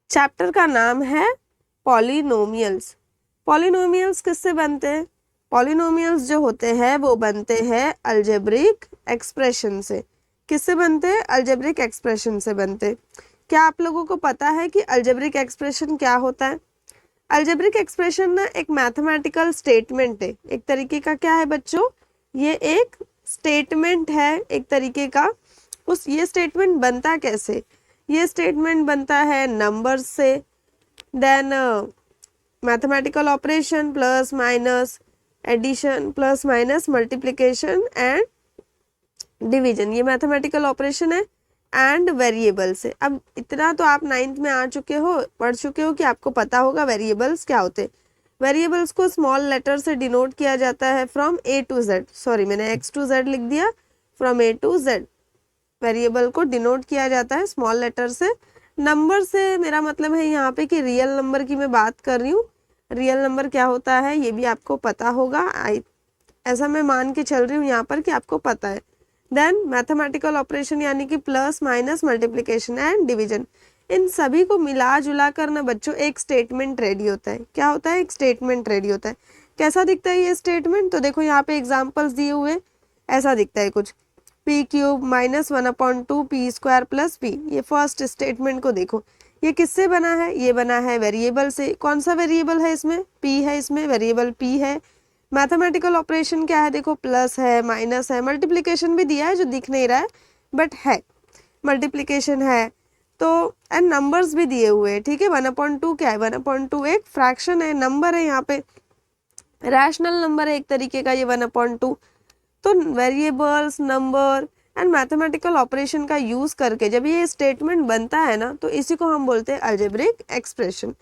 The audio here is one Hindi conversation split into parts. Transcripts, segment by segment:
चैप्टर का नाम है पॉलिनोमियल्स। पॉलिनोमियल्स किससे बनते हैं? पॉलिनोमियल्स जो होते हैं वो बनते हैं अलजेब्रिक एक्सप्रेशन से। किससे बनते हैं? अलजेब्रिक एक्सप्रेशन से बनते। क्या आप लोगों को पता है कि अलजेब्रिक एक्सप्रेशन क्या होता है? अलजेब्रिक एक्सप्रेशन ना एक मैथमेटिकल स्टेटमेंट है, एक तरीके का। क्या है बच्चों? ये एक स्टेटमेंट है एक तरीके का। ये स्टेटमेंट बनता कैसे? ये स्टेटमेंट बनता है नंबर से, then mathematical operation, plus minus, addition, plus minus, multiplication and division, ये मैथमेटिकल ऑपरेशन है, एंड वेरिएबल से। अब इतना तो आप 9th में आ चुके हो, पढ़ चुके हो कि आपको पता होगा वेरिएबल्स क्या होते हैं। वेरिएबल्स को स्मॉल लेटर से डिनोट किया जाता है from A to Z. Sorry, मैंने एक्स टू जेड लिख दिया, from A to Z variable को डिनोट किया जाता है स्मॉल लेटर से। नंबर से मेरा मतलब है यहाँ पे कि रियल नंबर की मैं बात कर रही हूँ। रियल नंबर क्या होता है ये भी आपको पता होगा, ऐसा मैं मान के चल रही हूँ यहाँ पर कि आपको पता है। देन मैथमेटिकल ऑपरेशन यानी कि plus minus, multiplication and division, इन सभी को मिला जुला कर ना बच्चों एक स्टेटमेंट रेडी होता है। क्या होता है? एक स्टेटमेंट रेडी होता है। कैसा दिखता है ये स्टेटमेंट? तो देखो यहाँ पे एग्जाम्पल्स दिए हुए, ऐसा दिखता है कुछ। P cube minus 1/2 P square plus P, ये फर्स्ट स्टेटमेंट को देखो। ये किससे बना है? ये बना है वेरिएबल से। कौन सा वेरिएबल है इसमें? पी है, इसमें वेरिएबल पी है। मैथमेटिकल ऑपरेशन क्या है? देखो प्लस है, माइनस है, मल्टीप्लिकेशन भी दिया है जो दिख नहीं रहा है बट है, मल्टीप्लिकेशन है। तो एंड नंबर्स भी दिए हुए हैं, ठीक है। 1/2 क्या है? 1/2 एक फ्रैक्शन है, नंबर है, यहाँ पे रैशनल नंबर है एक तरीके का ये 1/2। तो variables, number and mathematical operation का यूज करके जब ये स्टेटमेंट बनता है ना, तो इसी को हम बोलते हैं अलजेब्रिक एक्सप्रेशन।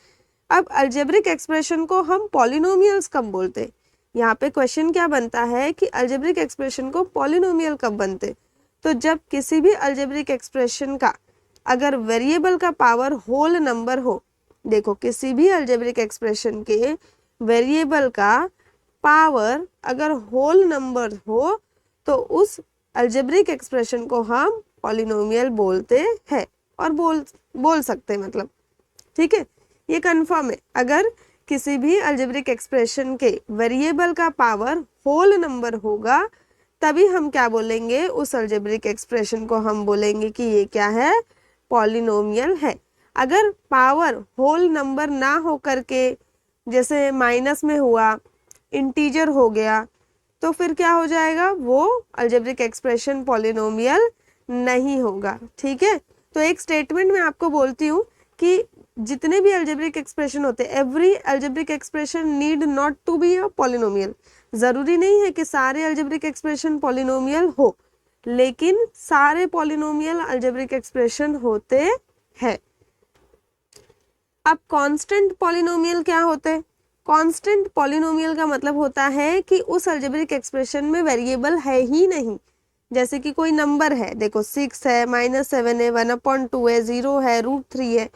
अब अलजेब्रिक एक्सप्रेशन को हम पॉलिनोमियल्स कब बोलते हैं? यहाँ पे क्वेश्चन क्या बनता है कि अलजेब्रिक एक्सप्रेशन को पॉलिनोमियल कब बनते? तो जब किसी भी अलजेब्रिक एक्सप्रेशन का अगर वेरिएबल का पावर होल नंबर हो, देखो किसी भी अलजेब्रिक एक्सप्रेशन के वेरिएबल का पावर अगर होल नंबर हो तो उस अलजेब्रिक एक्सप्रेशन को हम पॉलिनोमियल बोलते हैं, और बोल सकते हैं मतलब, ठीक है। ये कंफर्म है, अगर किसी भी अलजेब्रिक एक्सप्रेशन के वेरिएबल का पावर होल नंबर होगा तभी हम क्या बोलेंगे? उस अलजेब्रिक एक्सप्रेशन को हम बोलेंगे कि ये क्या है? पॉलिनोमियल है। अगर पावर होल नंबर ना हो करके, जैसे माइनस में हुआ, इंटीजर हो गया, तो फिर क्या हो जाएगा? वो अलजेब्रिक एक्सप्रेशन पॉलिनोमियल नहीं होगा, ठीक है। तो एक स्टेटमेंट में आपको बोलती हूँ कि जितने भी अलजेब्रिक एक्सप्रेशन होते हैं, every algebraic expression need not to be a polynomial. जरूरी नहीं है कि सारे अलजेब्रिक एक्सप्रेशन पॉलिनोमियल हो, लेकिन सारे पॉलिनोमियल अलजेब्रिक एक्सप्रेशन होते हैं। अब कांस्टेंट पॉलिनोमियल क्या होते हैं? कांस्टेंट पॉलिनोमियल का मतलब होता है कि उस अलजेब्रिक एक्सप्रेशन में वेरिएबल है ही नहीं। जैसे कि कोई नंबर है, देखो 6 है, -7 है, 1/2 है, 0 है, √3 है,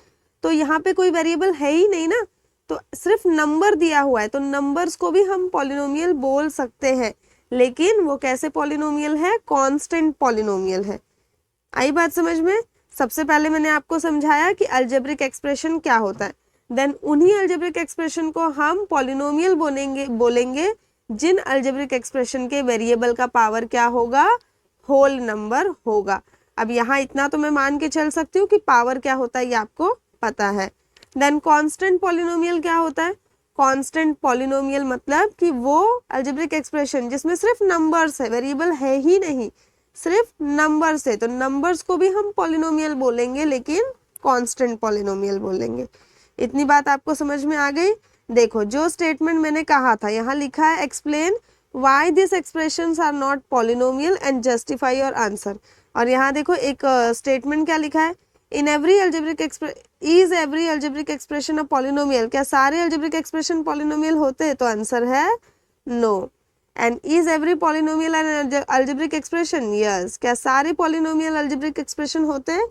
तो यहाँ पे कोई वेरिएबल है ही नहीं ना, तो सिर्फ नंबर दिया हुआ है, तो नंबर्स को भी हम पॉलिनोमियल बोल सकते हैं, लेकिन वो कैसे पॉलिनोमियल है? कांस्टेंट पॉलिनोमियल है। आई बात समझ में? सबसे पहले मैंने आपको समझाया कि अलजेब्रिक एक्सप्रेशन क्या होता है, देन उन्हीं अलजेब्रिक एक्सप्रेशन को हम पॉलिनोमियल बोलेंगे जिन अलजेब्रिक एक्सप्रेशन के वेरिएबल का पावर क्या होगा? होल नंबर होगा। अब यहाँ इतना तो मैं मान के चल सकती हूँ कि पावर क्या होता है ये आपको पता है। देन कांस्टेंट पॉलिनोमियल क्या होता है? कांस्टेंट पॉलिनोमियल मतलब कि वो अलजेब्रिक एक्सप्रेशन जिसमें सिर्फ नंबर्स है, वेरिएबल है ही नहीं, सिर्फ नंबर्स है, तो नंबर्स को भी हम पॉलिनोमियल बोलेंगे लेकिन कांस्टेंट पॉलिनोमियल बोलेंगे। इतनी बात आपको समझ में आ गई? देखो जो स्टेटमेंट मैंने कहा था यहाँ लिखा है, explain why this expressions are not polynomial and justify your answer. और यहाँ देखो एक स्टेटमेंट क्या लिखा है? In every algebraic is every algebraic expression a polynomial. क्या सारे अलजेब्रिक एक्सप्रेशन पॉलिनोमियल होते हैं? तो आंसर है no. And is every polynomial an algebraic expression? Yes. क्या सारे पॉलिनोमियल अलजेब्रिक एक्सप्रेशन होते हैं?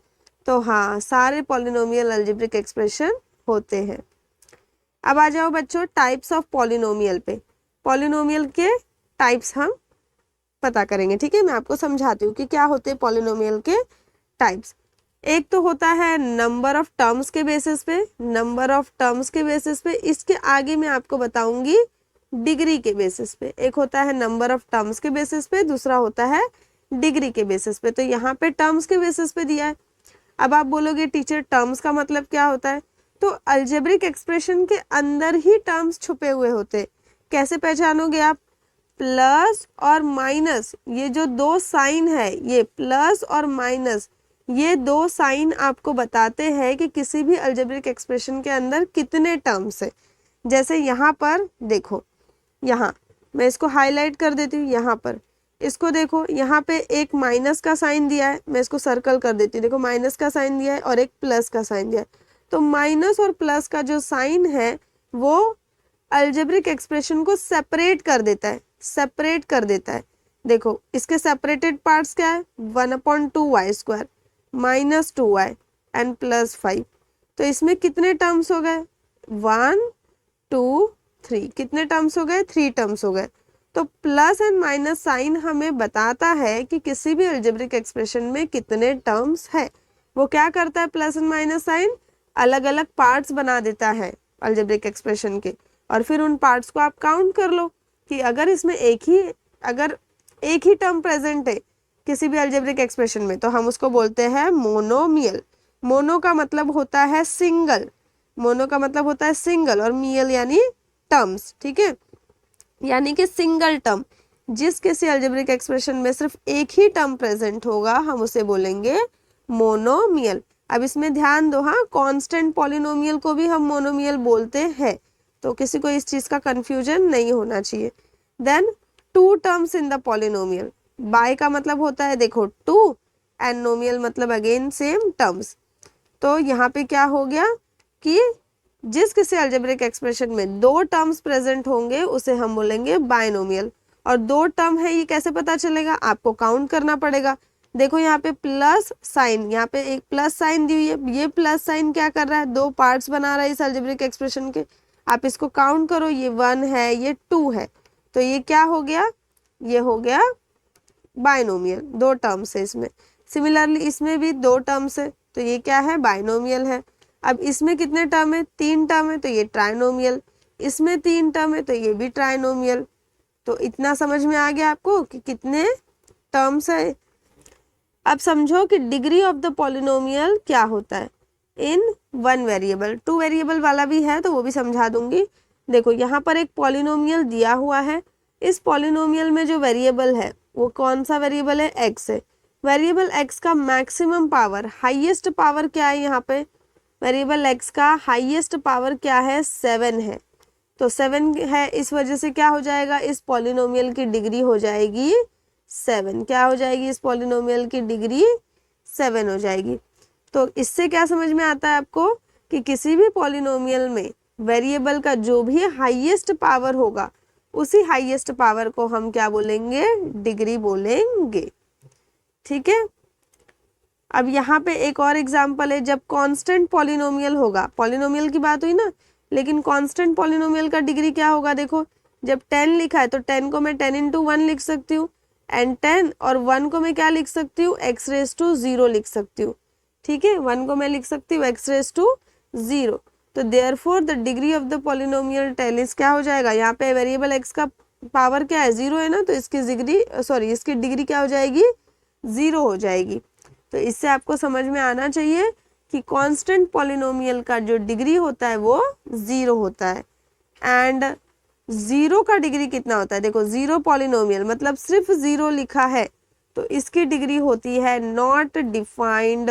तो हाँ, सारे पॉलिनोमियल अलजेब्रिक एक्सप्रेशन होते हैं। अब आ जाओ बच्चों टाइप्स ऑफ पॉलिनोमियल पे। पॉलिनोमियल के टाइप्स हम पता करेंगे, ठीक है। मैं आपको समझाती हूँ कि क्या होते हैं पॉलिनोमियल के टाइप्स। एक तो होता है नंबर ऑफ टर्म्स के बेसिस पे, नंबर ऑफ टर्म्स के बेसिस पे, इसके आगे मैं आपको बताऊंगी डिग्री के बेसिस पे। एक होता है नंबर ऑफ टर्म्स के बेसिस पे, दूसरा होता है डिग्री के बेसिस पे। तो यहाँ पे टर्म्स के बेसिस पे दिया है। अब आप बोलोगे टीचर टर्म्स का मतलब क्या होता है? तो अलजेब्रिक एक्सप्रेशन के अंदर ही टर्म्स छुपे हुए होते। कैसे पहचानोगे आप? प्लस और माइनस, ये जो दो साइन है, ये प्लस और माइनस, ये दो साइन आपको बताते हैं कि किसी भी अलजेब्रिक एक्सप्रेशन के अंदर कितने टर्म्स है। जैसे यहाँ पर देखो, यहाँ मैं इसको हाईलाइट कर देती हूँ, यहाँ पर इसको देखो, यहाँ पे एक माइनस का साइन दिया है, मैं इसको सर्कल कर देती हूँ। देखो माइनस का साइन दिया है और एक प्लस का साइन दिया है। तो माइनस और प्लस का जो साइन है वो अलजेब्रिक एक्सप्रेशन को सेपरेट कर देता है, सेपरेट कर देता है। देखो इसके सेपरेटेड पार्ट्स क्या है? 1/2y² minus 2y and plus 5। तो इसमें कितने टर्म्स हो गए? 1 2 3। कितने टर्म्स हो गए? 3 टर्म्स हो गए। तो प्लस एंड माइनस साइन हमें बताता है कि किसी भी अलजेब्रिक एक्सप्रेशन में कितने टर्म्स है। वो क्या करता है? प्लस एंड माइनस साइन अलग अलग पार्ट्स बना देता है अलजेब्रिक एक्सप्रेशन के, और फिर उन पार्ट्स को आप काउंट कर लो कि अगर इसमें अगर एक ही टर्म प्रेजेंट है किसी भी अलजेब्रिक एक्सप्रेशन में, तो हम उसको बोलते हैं मोनोमियल। मोनो का मतलब होता है सिंगल, मोनो का मतलब होता है सिंगल, और मियल यानी टर्म्स, ठीक है, यानी कि सिंगल टर्म। जिस किसी अलजेब्रिक एक्सप्रेशन में सिर्फ एक ही टर्म प्रेजेंट होगा हम उसे बोलेंगे मोनोमियल। अब इसमें ध्यान दो, हाँ, कांस्टेंट पॉलिनोमियल को भी हम मोनोमियल बोलते हैं, तो किसी को इस चीज का कंफ्यूजन नहीं होना चाहिए। Then 2 terms in the polynomial. Bi का मतलब होता है देखो 2, एंड नोमियल मतलब अगेन सेम टर्म्स। तो यहाँ पे क्या हो गया कि जिस किसी अलजेब्रिक एक्सप्रेशन में 2 टर्म्स प्रेजेंट होंगे उसे हम बोलेंगे बायनोमियल। और 2 टर्म है ये कैसे पता चलेगा? आपको काउंट करना पड़ेगा। देखो यहाँ पे प्लस साइन, यहाँ पे एक प्लस साइन दी हुई है, ये प्लस साइन क्या कर रहा है? 2 पार्ट्स बना रहा है इस अलजेब्रिक एक्सप्रेशन के। आप इसको काउंट करो, ये 1 है, ये 2 है, तो ये क्या हो गया? ये हो गया बायनोमियल। 2 टर्म्स है इसमें। सिमिलरली इसमें भी 2 टर्म्स है, तो ये क्या है? बायनोमियल है। अब इसमें कितने टर्म है? 3 टर्म है, तो ये ट्राइनोमियल। इसमें 3 टर्म है, तो ये भी ट्राइनोमियल। तो इतना समझ में आ गया आपको कि कितने टर्म्स है। अब समझो कि डिग्री ऑफ द पॉलिनोमियल क्या होता है इन 1 वेरिएबल। 2 वेरिएबल वाला भी है तो वो भी समझा दूंगी। देखो यहाँ पर एक पॉलिनोमियल दिया हुआ है, इस पॉलिनोमियल में जो वेरिएबल है वो कौन सा वेरिएबल है? एक्स है। वेरिएबल एक्स का मैक्सिमम पावर, हाईएस्ट पावर क्या है? यहाँ पे वेरिएबल एक्स का हाईएस्ट पावर क्या है? 7 है। तो 7 है, इस वजह से क्या हो जाएगा? इस पॉलिनोमियल की डिग्री हो जाएगी 7। क्या हो जाएगी? इस पॉलिनोमियल की डिग्री 7 हो जाएगी। तो इससे क्या समझ में आता है आपको कि किसी भी पॉलिनोमियल में वेरिएबल का जो भी हाईएस्ट पावर होगा उसी हाईएस्ट पावर को हम क्या बोलेंगे? डिग्री बोलेंगे, ठीक है। अब यहाँ पे एक और एग्जाम्पल है, जब कांस्टेंट पॉलिनोमियल होगा, पॉलिनोमियल की बात हुई ना, लेकिन कांस्टेंट पॉलिनोमियल का डिग्री क्या होगा? देखो जब 10 लिखा है तो 10 को मैं 10 into 1 लिख सकती हूँ, एंड 10 और 1 को मैं क्या लिख सकती हूँ? x⁻0 लिख सकती हूँ, ठीक है। 1 को मैं लिख सकती हूँ x⁻0। तो therefore the degree of the polynomial 10 is क्या हो जाएगा? यहाँ पे वेरिएबल x का पावर क्या है? 0 है ना, तो इसकी डिग्री क्या हो जाएगी? 0 हो जाएगी। तो इससे आपको समझ में आना चाहिए कि कांस्टेंट पॉलिनोमियल का जो डिग्री होता है वो 0 होता है। एंड 0 का डिग्री कितना होता है? देखो 0 पॉलिनोमियल मतलब सिर्फ 0 लिखा है तो इसकी डिग्री होती है नॉट डिफाइंड।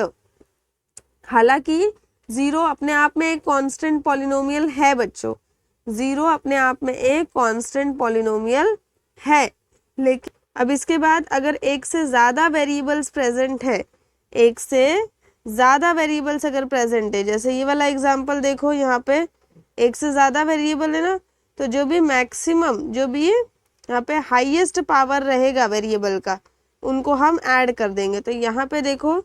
हालांकि 0 अपने आप में एक कांस्टेंट पॉलिनोमियल है बच्चों, 0 अपने आप में एक कांस्टेंट पॉलिनोमियल है, लेकिन अब इसके बाद अगर एक से ज़्यादा वेरिएबल्स प्रेजेंट है, एक से ज़्यादा वेरिएबल्स अगर प्रेजेंट है, जैसे ये वाला एग्जांपल देखो, यहाँ पे एक से ज़्यादा वेरिएबल है ना, तो जो भी मैक्सिमम, जो भी यहाँ पे हाईएस्ट पावर रहेगा वेरिएबल का, उनको हम ऐड कर देंगे। तो यहाँ पे देखो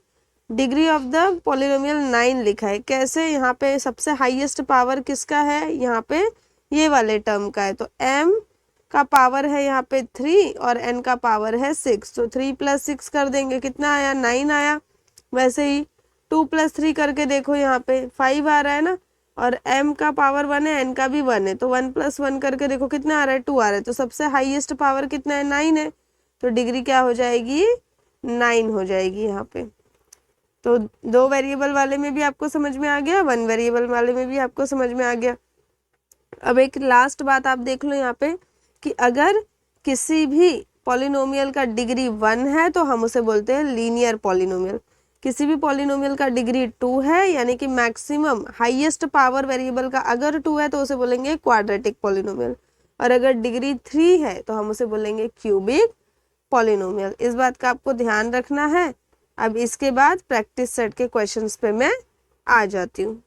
डिग्री ऑफ द पॉलिनोमियल 9 लिखा है। कैसे? यहाँ पे सबसे हाईएस्ट पावर किसका है? यहाँ पे ये वाले टर्म का है, तो m का पावर है यहाँ पे 3 और n का पावर है 6, तो 3 + 6 कर देंगे, कितना आया? 9 आया। वैसे ही 2+3 करके देखो, यहाँ पे 5 आ रहा है ना, और m का पावर 1 है, n का भी 1 है, तो 1+1 करके देखो कितना आ रहा है, 2 आ रहा है, तो सबसे हाईएस्ट पावर कितना है, 9 है, तो डिग्री क्या हो जाएगी, 9 हो जाएगी यहाँ पे। तो 2 वेरिएबल वाले में भी आपको समझ में आ गया, 1 वेरिएबल वाले में भी आपको समझ में आ गया। अब एक लास्ट बात आप देख लो यहाँ पे कि अगर किसी भी पॉलिनोमियल का डिग्री 1 है तो हम उसे बोलते हैं लीनियर पॉलिनोमियल। किसी भी पॉलिनोमियल का डिग्री 2 है, यानी कि मैक्सिमम हाईएस्ट पावर वेरिएबल का अगर 2 है तो उसे बोलेंगे क्वाड्रेटिक पॉलिनोमियल, और अगर डिग्री 3 है तो हम उसे बोलेंगे क्यूबिक पॉलिनोमियल। इस बात का आपको ध्यान रखना है। अब इसके बाद प्रैक्टिस सेट के क्वेश्चंस पे मैं आ जाती हूँ।